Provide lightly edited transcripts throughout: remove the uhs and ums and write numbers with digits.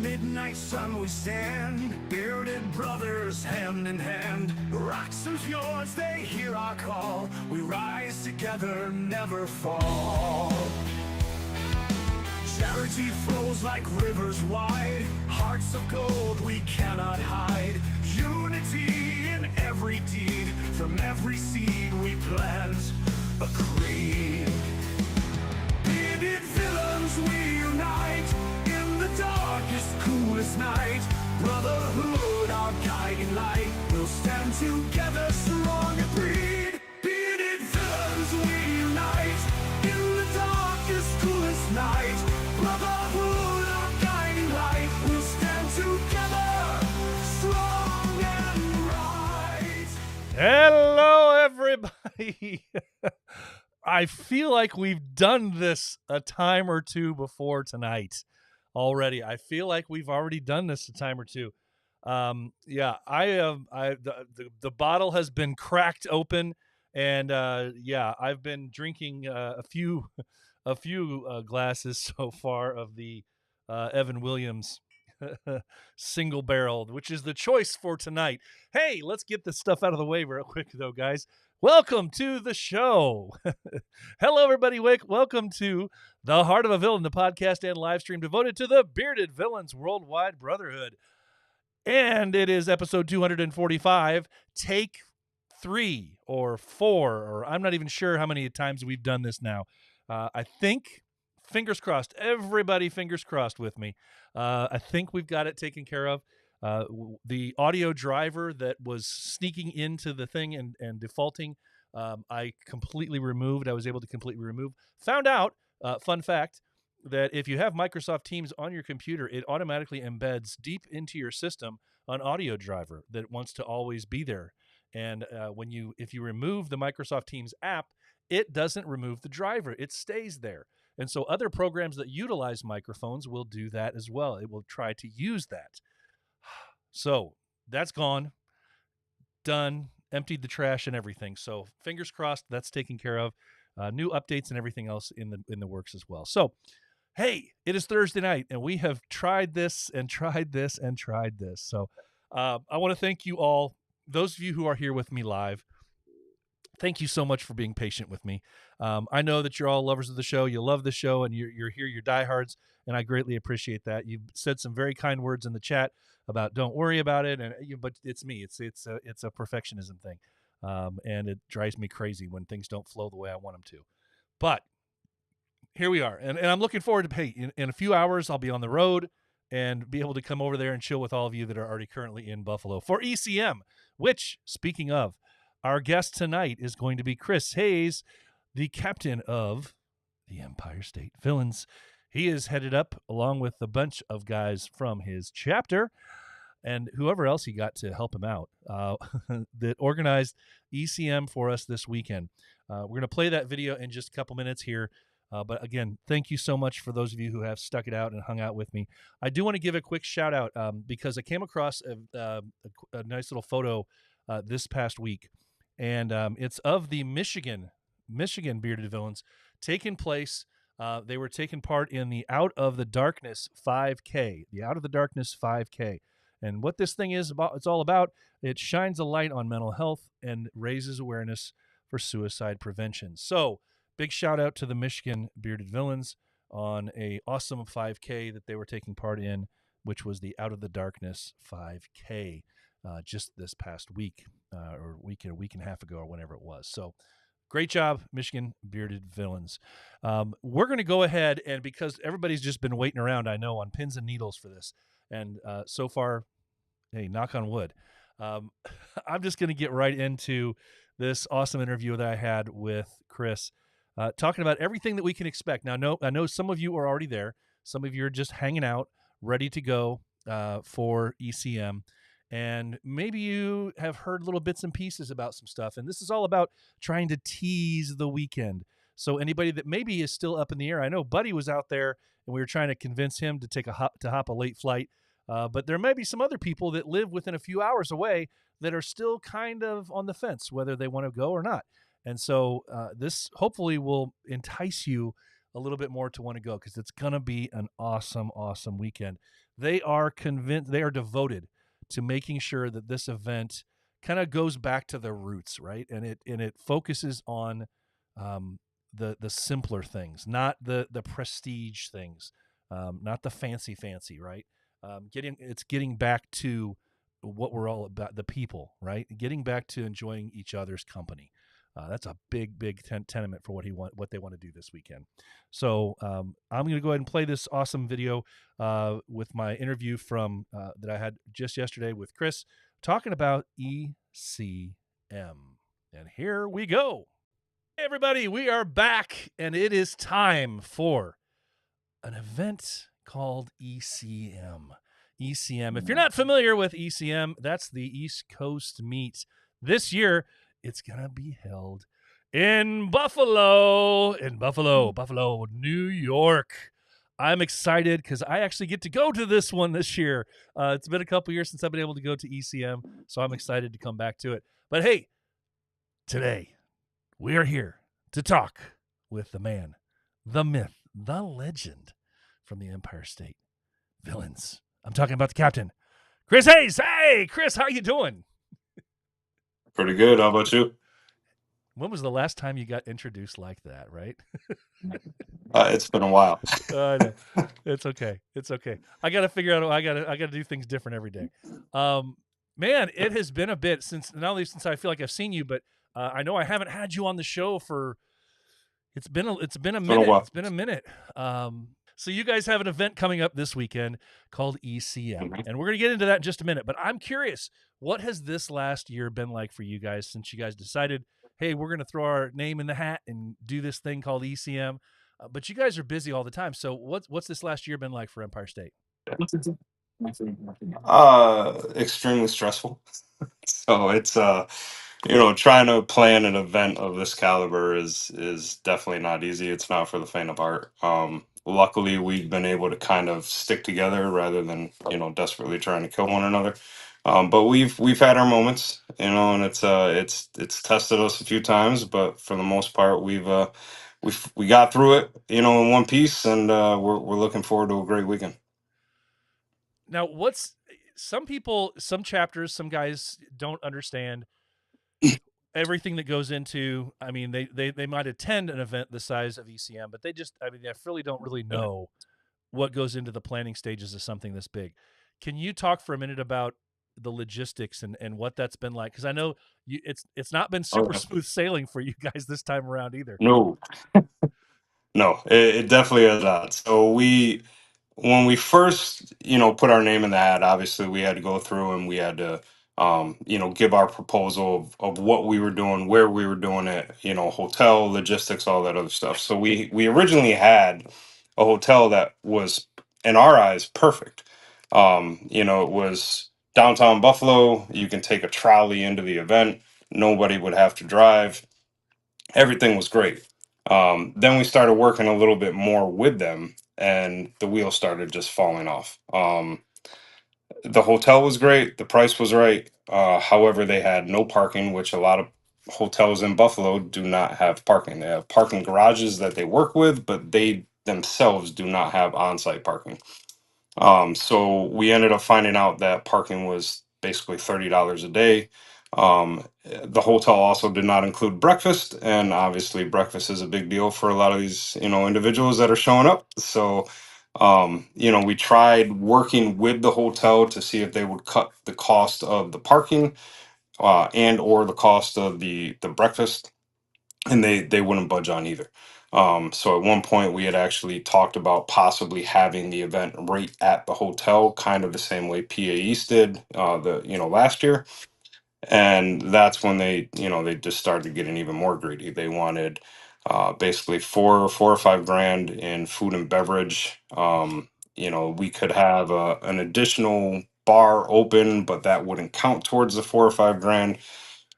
midnight sun we stand, bearded brothers hand in hand. Rocks and fjords, they hear our call. We rise together, never fall. Charity flows like rivers wide. Hearts of gold we cannot hide. Unity in every deed. From every seed we plant a creed. Bearded villains we unite. In the darkest, coolest night. Brotherhood our guiding light. We'll stand together, strong and breed. Bearded villains we unite. In the darkest, coolest night. Brotherhood our guiding light. We'll stand together, strong and right. Hello, everybody. I feel like we've done this a time or two before tonight already. I feel like we've already done this a time or two. Yeah, I have. The bottle has been cracked open, and yeah, I've been drinking a few glasses so far of the Evan Williams single barreled, which is the choice for tonight. Hey, let's get this stuff out of the way real quick, though, guys. Welcome to the show. Hello, everybody. Welcome to The Heart of a Villain, the podcast and live stream devoted to the Bearded Villains Worldwide Brotherhood. And it is episode 245, take 3 or 4, or I'm not even sure how many times we've done this now. I think, fingers crossed, everybody fingers crossed with me. I think we've got it taken care of. The audio driver that was sneaking into the thing and defaulting, I completely removed. I was able to completely remove. Found out, fun fact, that if you have Microsoft Teams on your computer, it automatically embeds deep into your system an audio driver that wants to always be there. And if you remove the Microsoft Teams app, it doesn't remove the driver. It stays there. And so other programs that utilize microphones will do that as well. It will try to use that. So that's gone, done, emptied the trash and everything. So fingers crossed that's taken care of. New updates and everything else in the works as well. So, hey, it is Thursday night, and we have tried this and tried this and tried this. So I want to thank you all, those of you who are here with me live. Thank you so much for being patient with me. I know that you're all lovers of the show. You love the show, and you're here, you're diehards, and I greatly appreciate that. You've said some very kind words in the chat about don't worry about it, but it's me. It's a perfectionism thing, and it drives me crazy when things don't flow the way I want them to. But here we are, and I'm looking forward to, hey, in a few hours I'll be on the road and be able to come over there and chill with all of you that are already currently in Buffalo for ECM, which, speaking of, our guest tonight is going to be Chris Hayes, the captain of the Empire State Villains. He is headed up along with a bunch of guys from his chapter and whoever else he got to help him out that organized ECM for us this weekend. We're going to play that video in just a couple minutes here. But again, thank you so much for those of you who have stuck it out and hung out with me. I do want to give a quick shout out because I came across a nice little photo this past week. And it's of the Michigan Bearded Villains taking place. They were taking part in the Out of the Darkness 5K, the Out of the Darkness 5K. And what this thing is about, it's all about, it shines a light on mental health and raises awareness for suicide prevention. So big shout out to the Michigan Bearded Villains on a awesome 5K that they were taking part in, which was the Out of the Darkness 5K. Just this past week, or a week and a half ago, or whenever it was. So great job, Michigan Bearded Villains. We're going to go ahead, and because everybody's just been waiting around, I know, on pins and needles for this, and so far, hey, knock on wood, I'm just going to get right into this awesome interview that I had with Chris, talking about everything that we can expect. Now, I know some of you are already there. Some of you are just hanging out, ready to go for ECM. And maybe you have heard little bits and pieces about some stuff. And this is all about trying to tease the weekend. So anybody that maybe is still up in the air, I know Buddy was out there and we were trying to convince him to hop a late flight. But there may be some other people that live within a few hours away that are still kind of on the fence, whether they want to go or not. And so this hopefully will entice you a little bit more to want to go, because it's going to be an awesome, awesome weekend. They are convinced, they are devoted to making sure that this event kind of goes back to the roots, right? And it focuses on the simpler things, not the prestige things, not the fancy, right? Getting back to what we're all about, the people, right? Getting back to enjoying each other's company. That's a big tenement for what they want to do this weekend. So I'm going to go ahead and play this awesome video with my interview from that I had just yesterday with Chris talking about ECM. And here we go. Hey everybody, we are back, and it is time for an event called ECM. ECM. If you're not familiar with ECM, that's the East Coast Meet. This year, it's going to be held in Buffalo, New York. I'm excited because I actually get to go to this one this year. It's been a couple years since I've been able to go to ECM, so I'm excited to come back to it. But hey, today we are here to talk with the man, the myth, the legend from the Empire State Villains. I'm talking about the captain, Chris Hayes. Hey, Chris, how you doing? Pretty good. How about you? When was the last time you got introduced like that, right? It's been a while. I know. It's okay. It's okay. I got to figure out. I got to do things different every day. Man, it has been a bit since not only since I feel like I've seen you, but I know I haven't had you on the show for. It's been a minute. It's been a minute. So you guys have an event coming up this weekend called ECM, and we're going to get into that in just a minute. But I'm curious, what has this last year been like for you guys since you guys decided, hey, we're going to throw our name in the hat and do this thing called ECM? But you guys are busy all the time. So what's this last year been like for Empire State? Extremely stressful. So it's trying to plan an event of this caliber is definitely not easy. It's not for the faint of heart. Luckily, we've been able to kind of stick together rather than desperately trying to kill one another. But we've had our moments, and it's tested us a few times, but for the most part, we got through it, in one piece, and we're looking forward to a great weekend. Now, some people, some chapters, some guys don't understand everything that goes into. I mean, they might attend an event the size of ECM, but they really don't really know what goes into the planning stages of something this big. Can you talk for a minute about the logistics and what that's been like? Because I know it's not been super smooth sailing for you guys this time around either. No, no, it definitely is not. So when we first, put our name in the hat, obviously we had to go through and we had to, give our proposal of what we were doing, where we were doing it, hotel, logistics, all that other stuff. So we originally had a hotel that was, in our eyes, perfect. It was downtown Buffalo. You can take a trolley into the event. Nobody would have to drive. Everything was great. Then we started working a little bit more with them, and the wheels started just falling off. The hotel was great, the price was right. However, they had no parking, which a lot of hotels in Buffalo do not have parking. They have parking garages that they work with, but they themselves do not have on-site parking. So we ended up finding out that parking was basically $30 a day. The hotel also did not include breakfast, and obviously breakfast is a big deal for a lot of these, individuals that are showing up. So, we tried working with the hotel to see if they would cut the cost of the parking, and or the cost of the breakfast, and they wouldn't budge on either. So at one point we had actually talked about possibly having the event right at the hotel, kind of the same way PA East did the last year. And that's when they just started getting even more greedy. They wanted basically four or 5 grand in food and beverage. We could have an additional bar open, but that wouldn't count towards the 4 or 5 grand.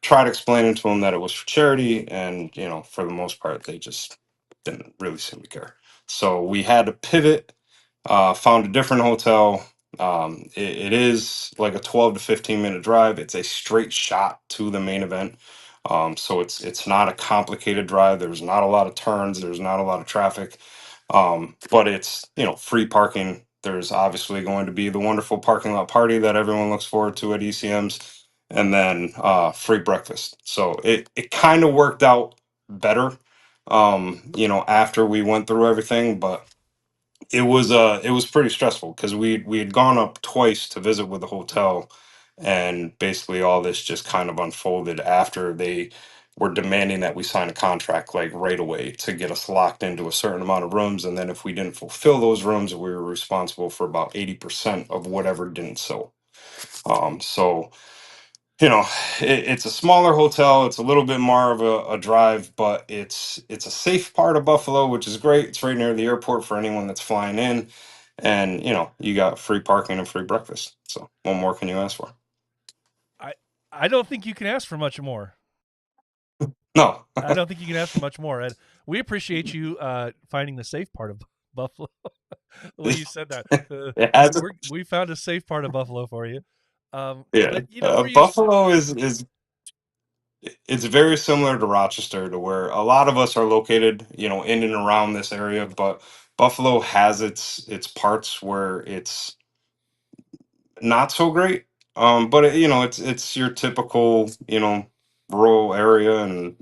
Tried explaining to them that it was for charity, and for the most part they just didn't really seem to care. So we had to pivot, found a different hotel. It is like a 12 to 15 minute drive. It's a straight shot to the main event. So it's not a complicated drive. There's not a lot of turns, there's not a lot of traffic. But it's free parking, There's obviously going to be the wonderful parking lot party that everyone looks forward to at ECM's, and then free breakfast. So it kind of worked out better, after we went through everything, but it was pretty stressful because we had gone up twice to visit with the hotel, and basically all this just kind of unfolded after they were demanding that we sign a contract like right away to get us locked into a certain amount of rooms, and then if we didn't fulfill those rooms, we were responsible for about 80% of whatever didn't sell. So it's a smaller hotel. It's a little bit more of a drive, but it's a safe part of Buffalo, which is great. It's right near the airport for anyone that's flying in, and you got free parking and free breakfast. So what more can you ask for? I I don't think you can ask for much more. No. I don't think you can ask for much more. And we appreciate you finding the safe part of Buffalo. The way you said that, It has we found a safe part of Buffalo for you. yeah. But we're used. Buffalo is it's very similar to Rochester, to where a lot of us are located, in and around this area, but Buffalo has its parts where it's not so great. But it's your typical, rural area, and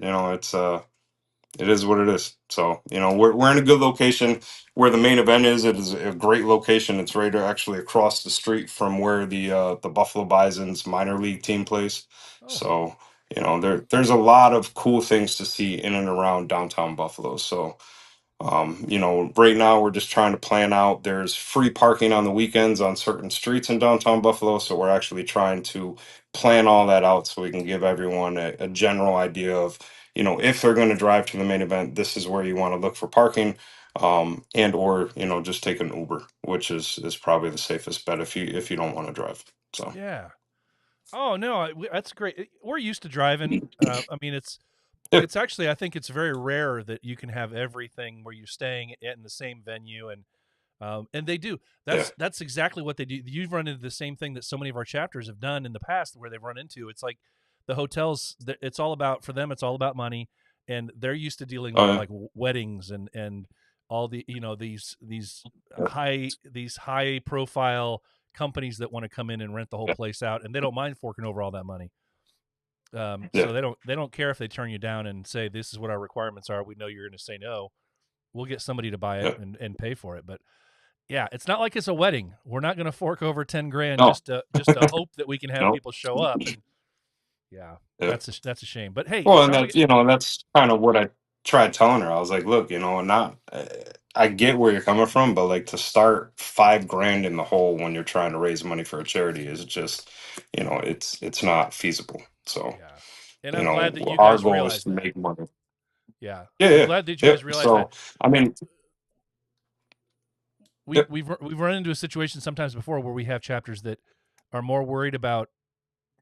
it is what it is. So we're in a good location where the main event is. It is a great location. It's right actually across the street from where the Buffalo Bison's minor league team plays. Oh, So there's a lot of cool things to see in and around downtown Buffalo. So right now we're just trying to plan out. There's free parking on the weekends on certain streets in downtown Buffalo, so we're actually trying to plan all that out so we can give everyone a general idea of, if they're going to drive to the main event, this is where you want to look for parking, and or just take an Uber, which is probably the safest bet if you don't want to drive. So yeah. Oh no, that's great. We're used to driving. I mean, yeah, it's actually, I think it's very rare that you can have everything where you're staying in the same venue, and they do. yeah, That's exactly what they do. You've run into the same thing that so many of our chapters have done in the past, where they've run into. It's like the hotels. It's all about, for them. It's all about money, and they're used to dealing oh with yeah, like weddings and all the yeah, these high profile companies that want to come in and rent the whole yeah, place out, and they don't mind forking over all that money. yeah, So they don't care if they turn you down and say this is what our requirements are. We know you're going to say no. We'll get somebody to buy it yeah. and pay for it. But yeah, it's not like it's a wedding. We're not going to fork over 10 grand No, just to hope that we can have no, people show up. And yeah, yeah. that's a shame. But hey, it Well, and sounds like that's that's kind of what I tried telling her. I was like, look, not. I get where you're coming from, but like, to start 5 grand in the hole when you're trying to raise money for a charity is just, it's not feasible. So, yeah. And I'm glad that you our guys goal is realize to that. make money. Yeah, Yeah, I'm yeah, glad that you yeah. guys realize that. So, I mean, We yeah, we've run into a situation sometimes before where we have chapters that are more worried about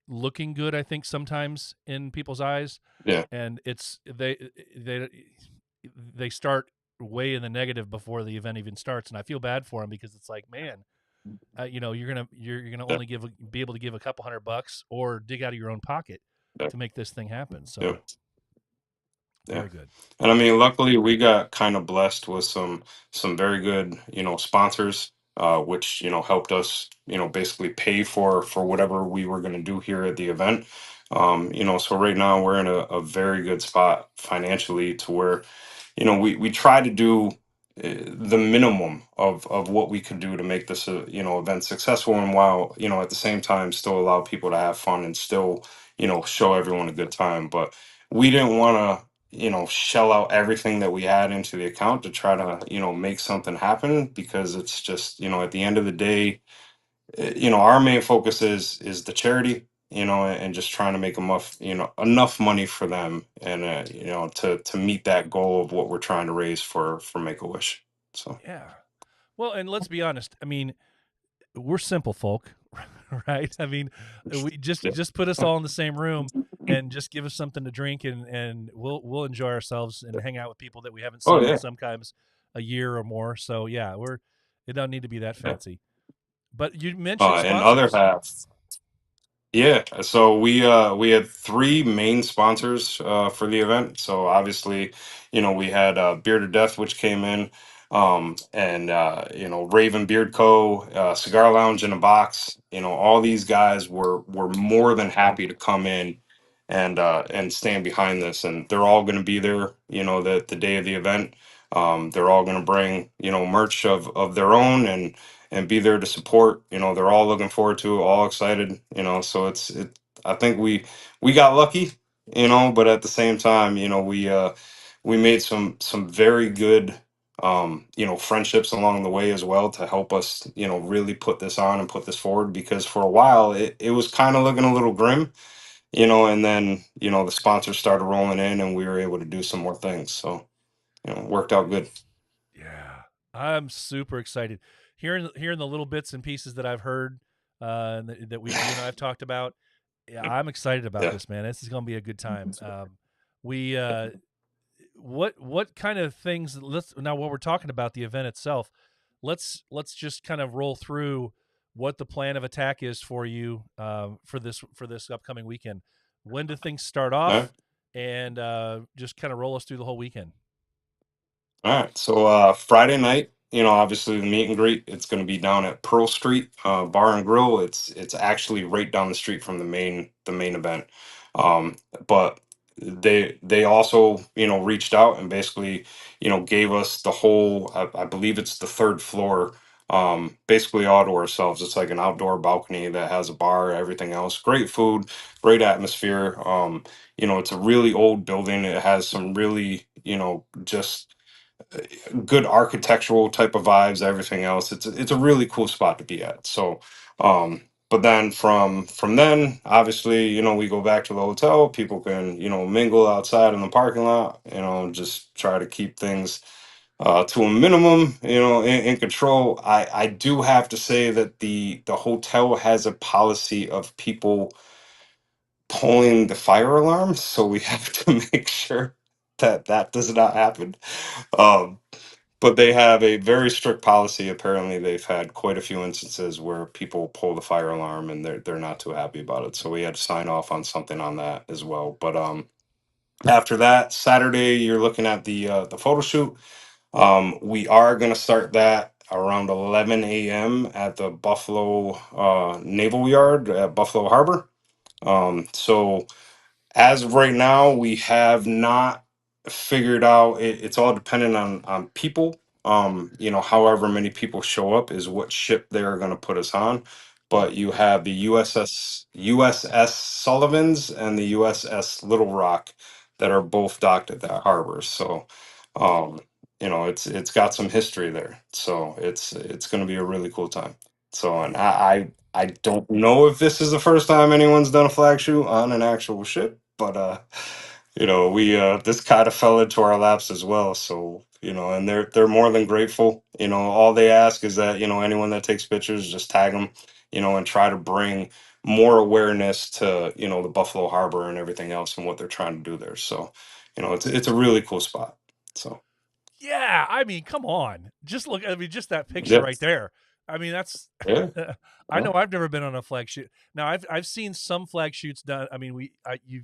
looking good, I think, sometimes in people's eyes, yeah, and they they start way in the negative before the event even starts, and I feel bad for them because it's like, man, you're gonna yeah, only be able to give a couple $100 or dig out of your own pocket yeah, to make this thing happen. yeah. So Yeah. very good. And I mean, luckily we got kind of blessed with some very good, sponsors, which, helped us, basically pay for whatever we were going to do here at the event. So right now we're in a very good spot financially, to where we try to do the minimum of what we could do to make this event successful, and while at the same time still allow people to have fun and still show everyone a good time. But we didn't want to shell out everything that we had into the account to try to make something happen, because it's just at the end of the day, our main focus is the charity, and just trying to make enough money for them, and to meet that goal of what we're trying to raise for Make a Wish. So Yeah. Well, and let's be honest. I mean, we're simple folk, right? I mean, we yeah. just put us all in the same room and just give us something to drink, and we'll enjoy ourselves and hang out with people that we haven't Oh seen in yeah, sometimes a year or more. So yeah, it doesn't need to be that yeah. fancy. But you mentioned And other sponsors. half, yeah. So we had 3 main sponsors for the event. So obviously, we had Beer to Death, which came in. and Raven Beard Co., Cigar Lounge in a Box. All these guys were more than happy to come in and stand behind this, and they're all going to be there. The day of the event. They're all going to bring merch of their own and be there to support. They're all looking forward to it, all excited. So it. I think we got lucky. But at the same time, we made some very good friendships along the way as well to help us, really put this on and put this forward, because for a while it was kind of looking a little grim, and then, the sponsors started rolling in and we were able to do some more things. So, it worked out good. Yeah, I'm super excited. Hearing the little bits and pieces that I've heard, that you and I have talked about. Yeah, I'm excited about Yeah. this, man. This is going to be a good time. We what kind of things? Let's now while we're talking about the event itself, let's just kind of roll through what the plan of attack is for you, for this upcoming weekend. When do things start All right. off, and just kind of roll us through the whole weekend. All right. So Friday night, obviously the meet and greet, it's going to be down at Pearl Street Bar and Grill. It's actually right down the street from the main event. Um, but they also reached out and basically gave us the whole. I believe it's the third floor. Basically all to ourselves. It's like an outdoor balcony that has a bar, everything else. Great food, great atmosphere. It's a really old building. It has some really just good architectural type of vibes, everything else. It's a really cool spot to be at. So but then from then, obviously, we go back to the hotel. People can, mingle outside in the parking lot, just try to keep things to a minimum, in control. I do have to say that the hotel has a policy of people pulling the fire alarm, so we have to make sure that that does not happen. Um, but they have a very strict policy. Apparently, they've had quite a few instances where people pull the fire alarm and they're not too happy about it. So we had to sign off on something on that as well. But after that, Saturday, you're looking at the photo shoot. We are going to start that around 11 a.m. at the Buffalo Naval Yard at Buffalo Harbor. So as of right now, we have not figured out. It's all dependent on people. However many people show up is what ship they're going to put us on. But you have the USS Sullivans and the USS Little Rock that are both docked at that harbor. So, um, it's got some history there. So it's going to be a really cool time. So, and I don't know if this is the first time anyone's done a flag shoot on an actual ship, but we this kind of fell into our laps as well. So, and they're more than grateful. All they ask is that, anyone that takes pictures, just tag them, and try to bring more awareness to, the Buffalo Harbor and everything else and what they're trying to do there. So, it's a really cool spot. So, Yeah, I mean, come on. Just look. I mean, just that picture yeah, right there. I mean, that's. yeah, I know I've never been on a flag shoot. Now I've seen some flag shoots done. I mean,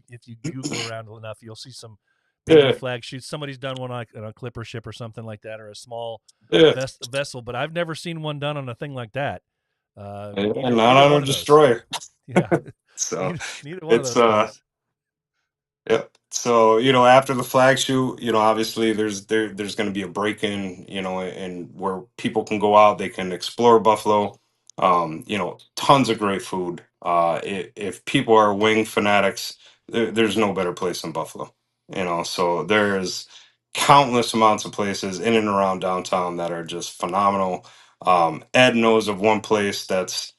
if you Google around enough, you'll see some mini yeah, flag shoots. Somebody's done one like on a clipper ship or something like that, or a small yeah, vessel. But I've never seen one done on a thing like that. and not Neither on one a of those. destroyer. Yeah, So neither one of it's those guys. Yep. So, after the flag shoot, obviously there's going to be a break in, and where people can go out, they can explore Buffalo. Tons of great food. If people are wing fanatics, there's no better place than Buffalo. So there's countless amounts of places in and around downtown that are just phenomenal. Ed knows of one place that's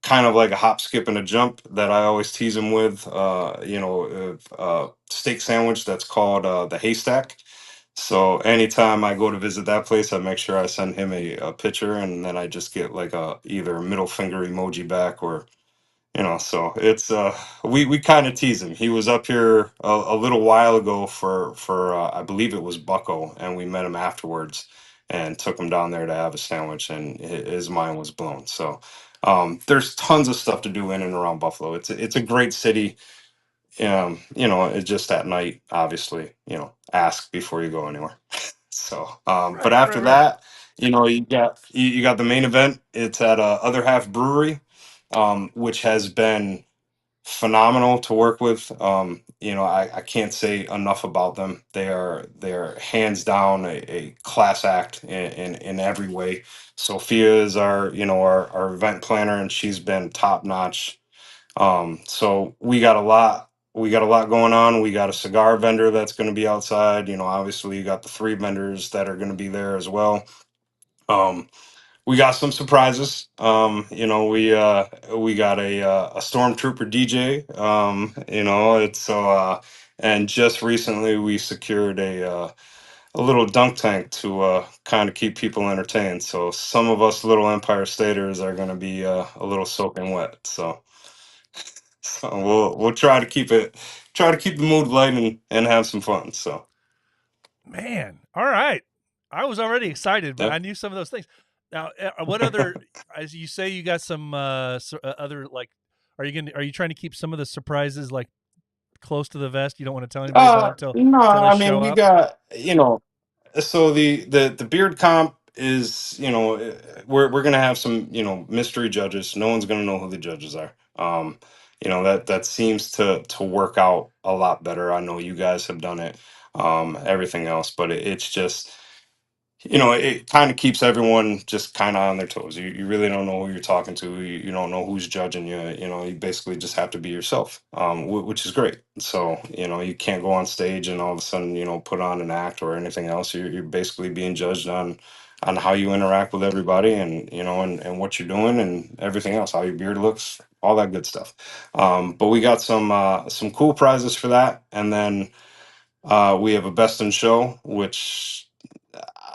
kind of like a hop, skip, and a jump that I always tease him with. Steak sandwich that's called the Haystack. So anytime I go to visit that place, I make sure I send him a picture, and then I just get like a either a middle finger emoji back, or so it's we kind of tease him. He was up here a little while ago for I believe it was Bucko, and we met him afterwards and took him down there to have a sandwich, and his mind was blown. So there's tons of stuff to do in and around Buffalo. It's a great city. It's just at night, obviously, ask before you go anywhere. So but Right, after right, right. that. you got the main event. It's at Other Half Brewery, which has been phenomenal to work with. I can't say enough about them. They are hands down a class act in every way. Sophia is our event planner, and she's been top notch. So we got a lot going on. We got a cigar vendor that's going to be outside. Obviously you got the three vendors that are going to be there as well. Um, we got some surprises. We got a stormtrooper DJ. It's so and just recently we secured a little dunk tank to kind of keep people entertained. So some of us little Empire Staters are going to be a little soaking wet. So we'll try to keep the mood light and have some fun. So Man, all right. I was already excited, but yeah. I knew some of those things. Now, what other? As you say, you got some other like. Are you trying to keep some of the surprises like close to the vest? You don't want to tell anybody about them No, till they I mean show we up. got so the beard comp is we're gonna have some mystery judges. No one's gonna know who the judges are. That seems to work out a lot better. I know you guys have done it, everything else, but it's just it kind of keeps everyone just kind of on their toes. You really don't know who you're talking to. You don't know who's judging you. You basically just have to be yourself, which is great. So, you can't go on stage and all of a sudden, put on an act or anything else. You're basically being judged on how you interact with everybody and what you're doing and everything else, how your beard looks, all that good stuff. But we got some cool prizes for that. And then we have a best in show, which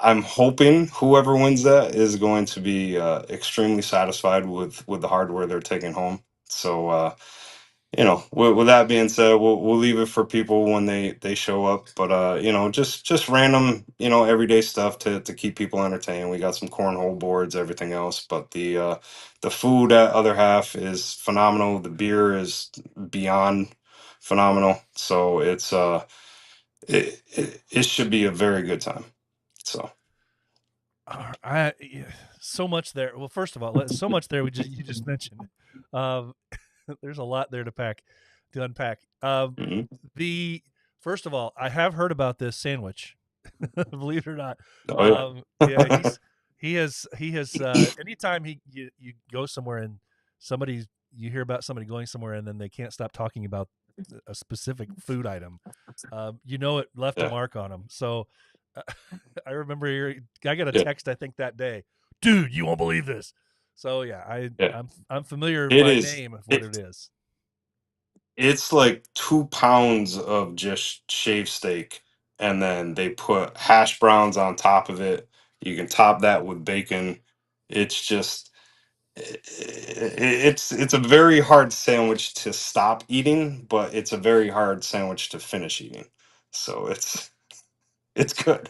I'm hoping whoever wins that is going to be extremely satisfied with the hardware they're taking home. So, with that being said, we'll leave it for people when they show up. But just random, everyday stuff to keep people entertained. We got some cornhole boards, everything else. But the food at Other Half is phenomenal. The beer is beyond phenomenal. So it should be a very good time. So. Yeah, so much there. Well, first of all, so much there. You just mentioned. Um, there's a lot there to unpack. Mhm. The First of all, I have heard about this sandwich. Believe it or not. Oh Yeah, yeah. he has. Anytime you go somewhere and somebody you hear about somebody going somewhere and then they can't stop talking about a specific food item, it left a Yeah. mark on them. So uh, I remember I got a Yeah. text I think that day, dude, you won't believe this. So yeah, Yeah. I'm familiar It by is. name of what it It is. it's like 2 pounds of just shaved steak, and then they put hash browns on top of it. You can top that with bacon. It's just it's a very hard sandwich to stop eating, but it's a very hard sandwich to finish eating. So it's good.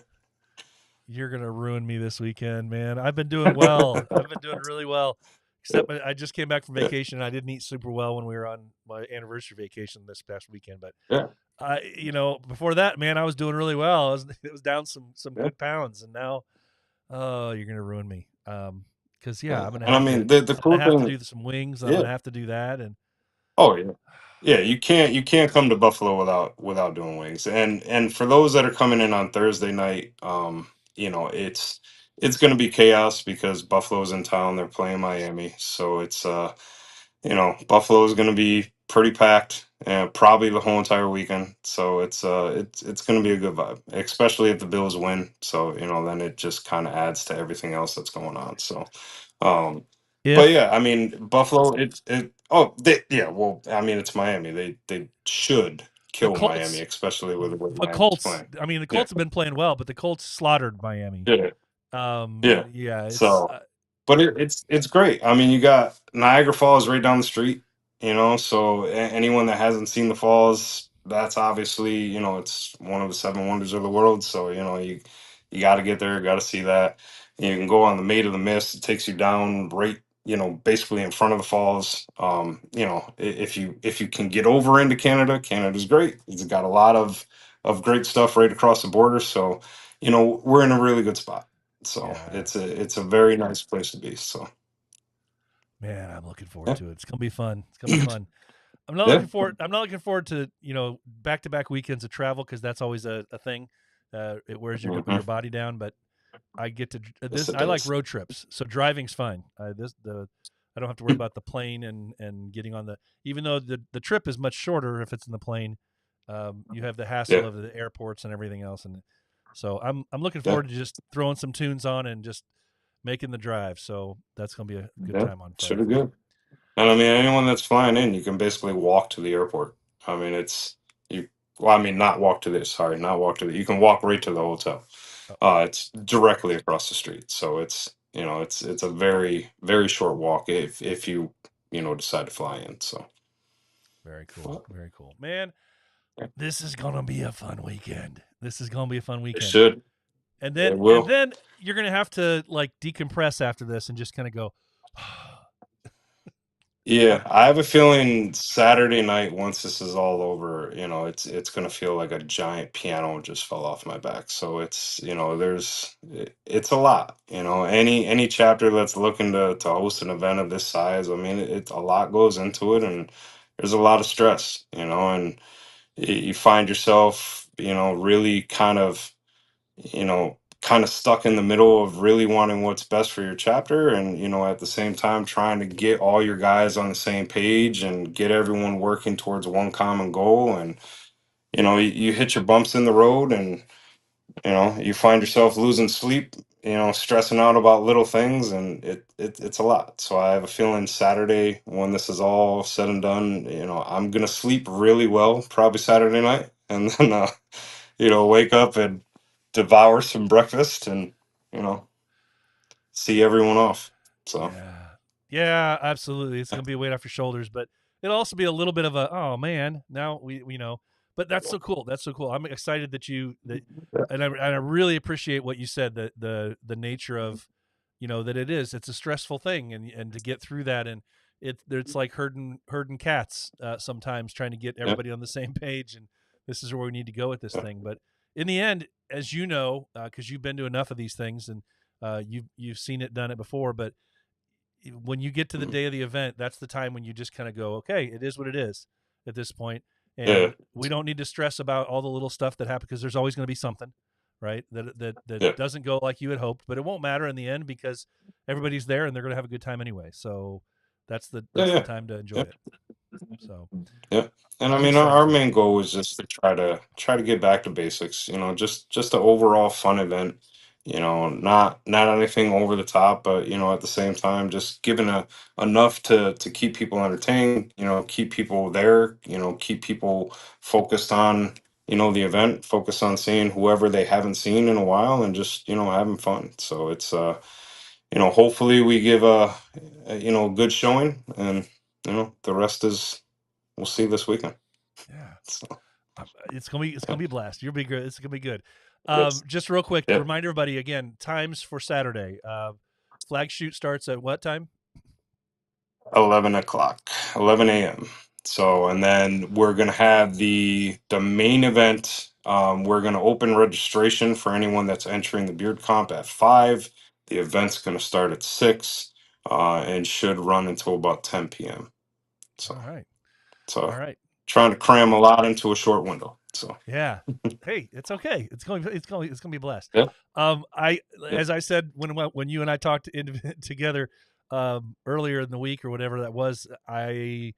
You're gonna ruin me this weekend, man. I've been doing well. I've been doing really well. Yeah. Except I just came back from Yeah. vacation and I didn't eat super well when we were on my anniversary vacation this past weekend. But Yeah. before that, man, I was doing really well. It was down some Yeah. good pounds, and now, oh, you're gonna ruin me. Because yeah, Yeah. And I mean the I'm gonna cool have to thing. do some wings. I'm Yeah. gonna have to do that, and Oh yeah. Yeah, you can't come to Buffalo without doing wings. And for those that are coming in on Thursday night, it's going to be chaos because Buffalo's in town. They're playing Miami, so it's Buffalo's going to be pretty packed, probably the whole entire weekend. So it's going to be a good vibe, especially if the Bills win. So then it just kind of adds to everything else that's going on. So um, but if yeah, I mean Buffalo. Yeah. Well, I mean it's Miami. They should the kill Miami, Colts, especially with the way the Miami's Colts, playing. I mean, the Yeah, Colts have been playing well, but the Colts slaughtered Miami. yeah, yeah. Yeah, it's So, but it's great. I mean, you got Niagara Falls right down the street. So anyone that hasn't seen the falls, that's obviously it's one of the seven wonders of the world. So you got to get there, got to see that. You can go on the Maid of the Mist. It takes you down right, basically in front of the falls. If you can get over into Canada, Canada's great. It's got a lot of great stuff right across the border. So we're in a really good spot. So Yeah, it's a very nice place to be. So man, I'm looking forward yeah, to it. It's gonna be fun. It's gonna be fun. I'm not yeah, looking forward. I'm not looking forward to back to back weekends of travel because that's always a thing. It wears your hmm, body down. But I get to yes, this. it I like does. road trips, so driving's fine. I don't have to worry about the plane and getting on the. Even though the trip is much shorter if it's in the plane, you have the hassle Yeah, of the airports and everything else, and so I'm looking yeah, forward to just throwing some tunes on and just making the drive. So that's gonna be a good yeah, time on should Friday be for me. good. And I mean, anyone that's flying in, you can basically walk to the airport. I mean, it's you. Well, I mean, not walk to this. Sorry, not walk to the. You can walk right to the hotel. Oh, It's directly across the street, so it's a very short walk if you decide to fly in. So very cool, very cool, man. This is gonna be a fun weekend. This is gonna be a fun it weekend. should. And It then will. you're gonna have to like decompress after this and just kind of go, Yeah, I have a feeling Saturday night, once this is all over, it's gonna feel like a giant piano just fell off my back. So it's a lot. Any chapter that's looking to host an event of this size, I mean, it's a lot goes into it, and there's a lot of stress. And you find yourself, really kind of stuck in the middle of really wanting what's best for your chapter, and at the same time trying to get all your guys on the same page and get everyone working towards one common goal. And you hit your bumps in the road, and you find yourself losing sleep, stressing out about little things, and it's a lot. So I have a feeling Saturday, when this is all said and done, I'm gonna sleep really well, probably Saturday night, and then wake up and devour some breakfast, and you know see everyone off. So yeah, yeah, absolutely. It's gonna be a weight off your shoulders, but it'll also be a little bit of a oh man, now we know. But that's so cool. That's so cool. I'm excited that yeah, and I really appreciate what you said that the nature of that it's a stressful thing and to get through that and it's like herding cats sometimes trying to get yeah, everybody on the same page and this is where we need to go with this yeah, thing. But in the end, as you know, because you've been to enough of these things and you've seen it done it before, but when you get to the mm, day of the event, that's the time when you just kind of go, okay, it is what it is at this point, yeah, and we don't need to stress about all the little stuff that happens because there's always going to be something, right? That yeah, doesn't go like you had hoped, but it won't matter in the end because everybody's there and they're going to have a good time anyway. So yeah, that's the yeah, time to enjoy yeah. it. So Yeah. And I I'm mean, our, excited our for it. main goal was just to try to get back to basics, just an overall fun event, not anything over the top, but at the same time just giving enough to keep people entertained, keep people there, keep people focused on, the event, focused on seeing whoever they haven't seen in a while, and just, having fun. So it's hopefully we give a good showing, and the rest is we'll see this weekend. Yeah. So, It's yeah. gonna be a blast. You'll be good. It's gonna be good. Yes. Just real quick, Yeah. remind everybody again times for Saturday. Flag shoot starts at what time? 11 o'clock, 11 a.m. So, Okay. and then we're gonna have the main event. We're gonna open registration for anyone that's entering the beard comp at 5. The event's gonna start at 6, and should run until about 10 p.m. All So, right. All so right. trying to cram a lot into a short window. So, Yeah. Hey, it's okay. It's gonna be a blast. yeah, I yeah, as I said when you and I talked together earlier in the week or whatever that was, I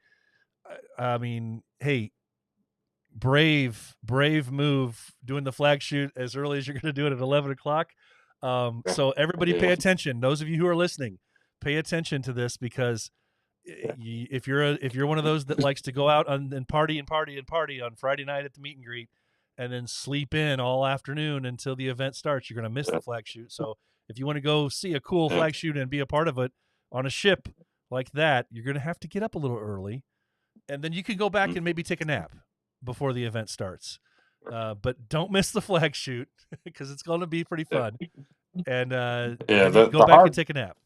mean, hey, brave move doing the flag shoot as early as you're going to do it at 11 o'clock. yeah, So everybody pay yeah, attention. Those of you who are listening, pay attention to this because yeah, if you're one of those that likes to go out and party and party and party on Friday night at the meet and greet and then sleep in all afternoon until the event starts, you're going to miss the yeah, flag shoot. So if you want to go see a cool yeah. flag shoot and be a part of it on a ship like that, you're going to have to get up a little early and then you can go back Mm, and maybe take a nap before the event starts. But don't miss the flag shoot because it's going to be pretty yeah. fun. And Yeah, then you can the go the back and hard take a nap.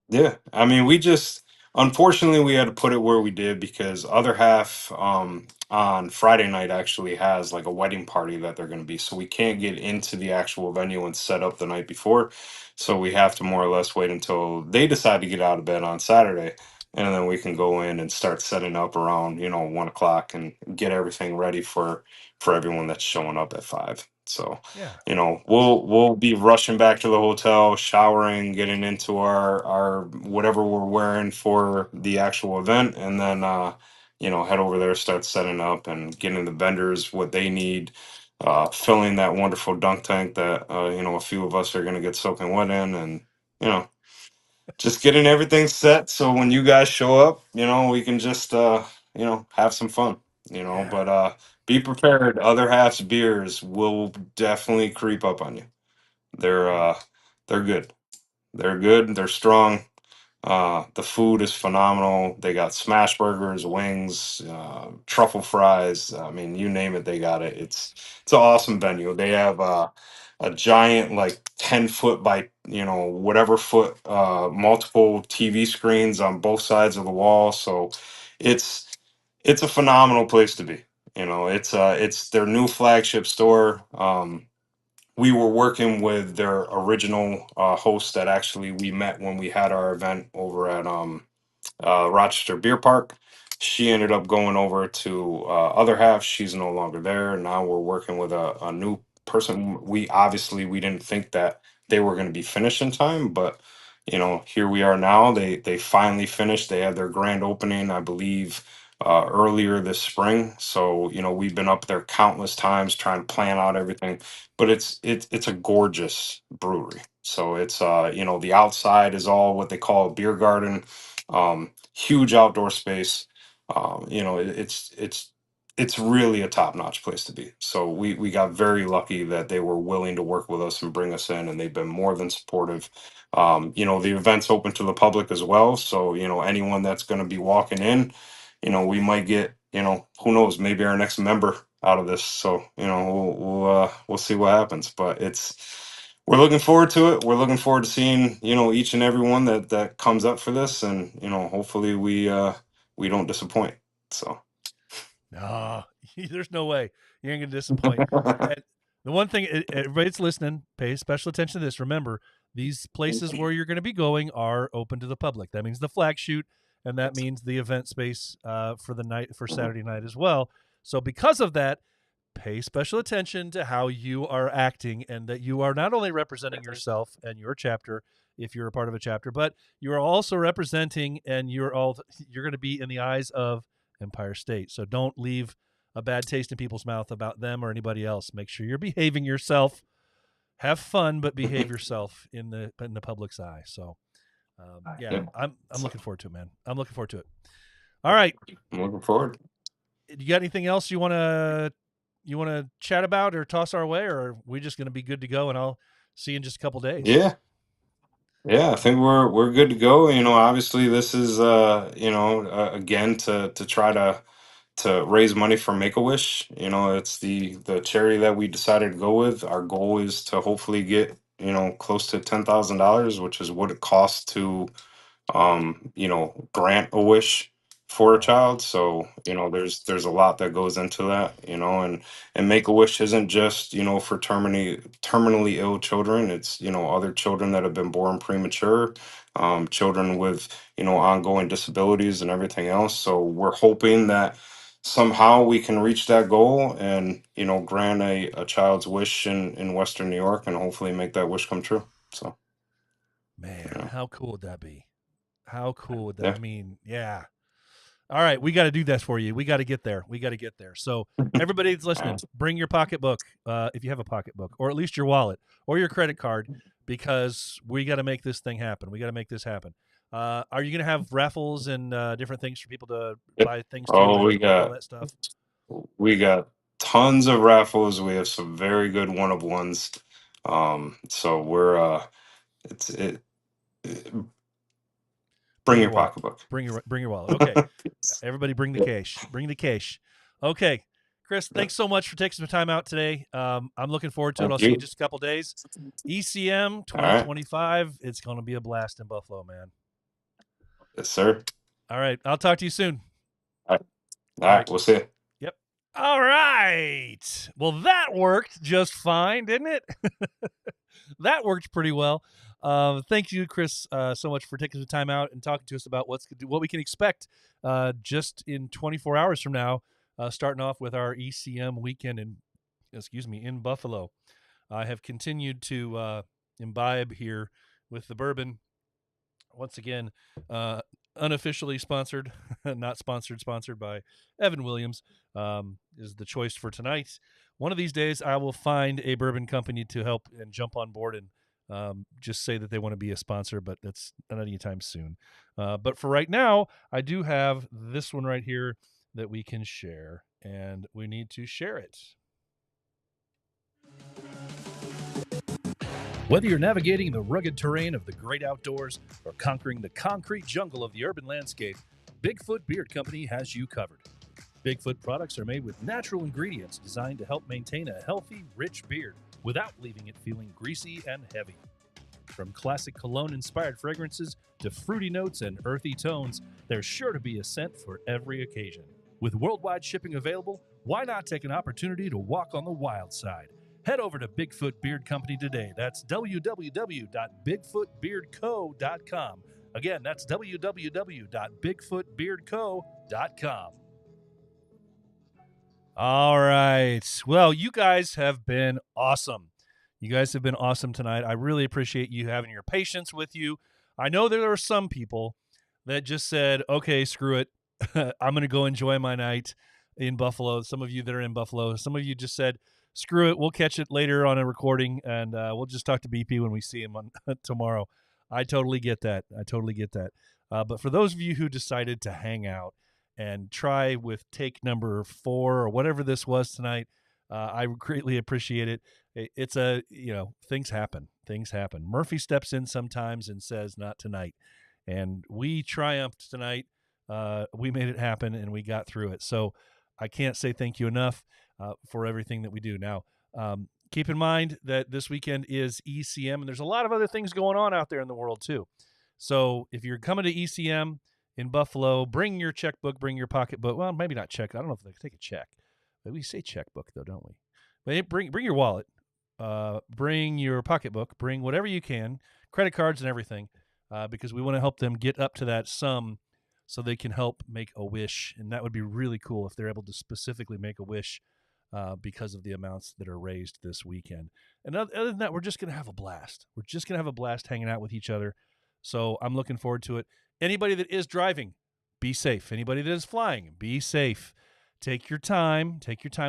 Yeah, I mean, we just Unfortunately, we had to put it where we did because other half on Friday night actually has like a wedding party that they're going to be. So we can't get into the actual venue and set up the night before. So we have to more or less wait until they decide to get out of bed on Saturday. And then we can go in and start setting up around, 1 o'clock and get everything ready for everyone that's showing up at 5. So Yeah. we'll be rushing back to the hotel, showering, getting into our whatever we're wearing for the actual event, and then head over there, start setting up and getting the vendors what they need, filling that wonderful dunk tank that a few of us are going to get soaking wet in, and you know just getting everything set so when you guys show up, we can just have some fun. Yeah. But be prepared. Other half's beers will definitely creep up on you. They're Mm. uh they're good. They're good. They're strong. The food is phenomenal. They got smash burgers, wings, truffle fries. I mean, you name it, they got it. It's an awesome venue. They have a giant, like 10 foot by whatever foot, multiple TV screens on both sides of the wall. So it's a phenomenal place to be. It's their new flagship store. We were working with their original host that actually we met when we had our event over at Rochester Beer Park. She ended up going over to other half. She's no longer there. Now we're working with a new person. We didn't think that they were going to be finished in time, but here we are now. They finally finished. They had their grand opening, I believe, earlier this spring. So we've been up there countless times trying to plan out everything. But it's a gorgeous brewery. So it's the outside is all what they call a beer garden, huge outdoor space. It's really a top notch place to be. So we got very lucky that they were willing to work with us and bring us in, and they've been more than supportive. The event's open to the public as well, so anyone that's going to be walking in, we might get, who knows, maybe our next member out of this. So we'll see what happens, but we're looking forward to it. We're looking forward to seeing each and every one that comes up for this, and hopefully we don't disappoint. So No, there's no way you ain't gonna disappoint. And the one thing, everybody that's listening, pay special attention to this. Remember, these places where you're going to be going are open to the public. That means the flag shoot, and that means the event space for the night for Saturday night as well. So because of that, pay special attention to how you are acting, and that you are not only representing yourself and your chapter if you're a part of a chapter, but you are also representing, and you're going to be in the eyes of Empire State. So don't leave a bad taste in people's mouth about them or anybody else. Make sure you're behaving yourself. Have fun, but behave yourself in the public's eye. So, yeah, yeah, I'm so looking forward to it, man. I'm looking forward to it. All right, I'm looking forward. you got anything else you want to chat about or toss our way, or are we just going to be good to go? And I'll see you in just a couple days. Yeah, yeah, I think we're good to go. Obviously this is again to try to raise money for Make a Wish. It's the charity that we decided to go with. Our goal is to hopefully get close to $10,000, which is what it costs to grant a wish for a Wow, child. So there's a lot that goes into that. And Make a Wish isn't just for terminally ill children. It's other children that have been born premature, children with ongoing disabilities and everything else. So we're hoping that somehow we can reach that goal and grant a child's wish in Western New York, and hopefully make that wish come true. So man, you how cool would that be? How cool would that? yeah. I mean, yeah. All right, we got to do that for you. We got to get there. We got to get there. So everybody that's All listening, bring your pocketbook, if you have a pocketbook, or at least your wallet or your credit card, because we got to make this thing happen. We got to make this happen. Are you going to have raffles and different things for people to right. buy things to Oh, and we all got that stuff? we got tons of raffles. We have some very good one of ones. So we're it's it, it- bring Bring your your wallet. pocketbook. Bring your wallet. Okay, everybody, bring the cash. Bring the cash. Okay, Chris, thanks so much for taking some time out today. I'm looking forward to it. Thank I'll see you in you. just a couple days. ECM All right. 2025. It's going to be a blast in Buffalo, man. Yes, sir. All right. I'll talk to you soon. All right. All All right. right. We'll see you. Yep. All right. Well, that worked just fine, didn't it? That worked pretty well. Thank you, Chris, so much for taking the time out and talking to us about what we can expect just in 24 hours from now, starting off with our ECM weekend in Buffalo. I have continued to imbibe here with the bourbon. Once again, unofficially sponsored, not sponsored by Evan Williams, is the choice for tonight. One of these days, I will find a bourbon company to help and jump on board and just say that they want to be a sponsor, but that's not anytime soon. But for right now, I do have this one right here that we can share, and we need to share it. Whether you're navigating the rugged terrain of the great outdoors or conquering the concrete jungle of the urban landscape, Bigfoot Beard Company has you covered. Bigfoot products are made with natural ingredients designed to help maintain a healthy, rich beard without leaving it feeling greasy and heavy. From classic cologne-inspired fragrances to fruity notes and earthy tones, there's sure to be a scent for every occasion. With worldwide shipping available, why not take an opportunity to walk on the wild side? Head over to Bigfoot Beard Company today. That's www.bigfootbeardco.com. Again, that's www.bigfootbeardco.com. All right. Well, you guys have been awesome. You guys have been awesome tonight. I really appreciate you having your patience with you. I know there are some people that just said, okay, screw it. I'm going to go enjoy my night in Buffalo. Some of you that are in Buffalo, some of you just said, screw it. We'll catch it later on a recording, and we'll just talk to BP when we see him on tomorrow. I totally get that. But for those of you who decided to hang out and try with take number 4 or whatever this was tonight, I greatly appreciate it. It's things happen. Murphy steps in sometimes and says, not tonight. And we triumphed tonight. We made it happen, and we got through it. So I can't say thank you enough for everything that we do. Now, keep in mind that this weekend is ECM, and there's a lot of other things going on out there in the world too. So if you're coming to ECM in Buffalo, bring your checkbook, bring your pocketbook. Well, maybe not check. I don't know if they can take a check. But we say checkbook though, don't we? But bring your wallet, bring your pocketbook, bring whatever you can, credit cards and everything, because we want to help them get up to that sum so they can help make a wish. And that would be really cool if they're able to specifically make a wish because of the amounts that are raised this weekend. And other than that, we're just going to have a blast. We're just going to have a blast hanging out with each other. So I'm looking forward to it. Anybody that is driving, be safe. Anybody that is flying, be safe. Take your time.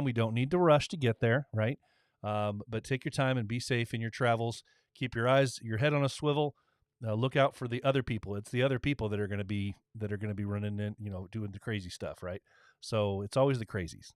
We don't need to rush to get there, right? But take your time and be safe in your travels. Keep your head on a swivel. Look out for the other people. It's the other people that are going to be running in, doing the crazy stuff, right? So it's always the crazies.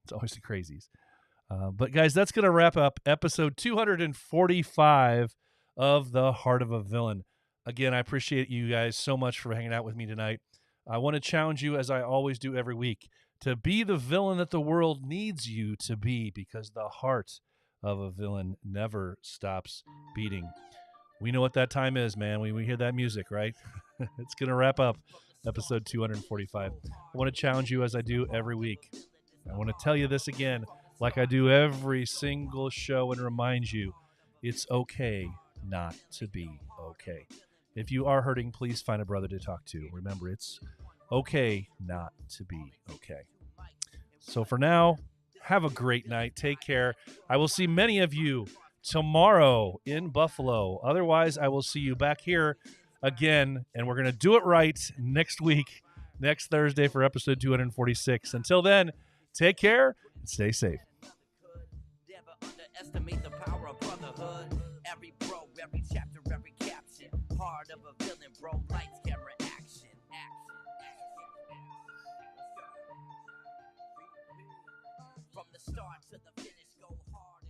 But guys, that's going to wrap up episode 245 of The Heart of a Villain. Again, I appreciate you guys so much for hanging out with me tonight. I want to challenge you, as I always do every week, to be the villain that the world needs you to be, because the heart of a villain never stops beating. We know what that time is, man. We hear that music, right? It's going to wrap up episode 245. I want to challenge you as I do every week. I want to tell you this again, like I do every single show, and remind you, it's okay not to be okay. If you are hurting, please find a brother to talk to. Remember, it's okay not to be okay. So for now, have a great night. Take care. I will see many of you tomorrow in Buffalo. Otherwise, I will see you back here again, and we're going to do it right next week, next Thursday for episode 246. Until then, take care and stay safe. Never underestimate the power of brotherhood. Every bro, every chapter, every caption. Heart of a villain, bro. Lights, camera, action. From the start to the finish, go hard.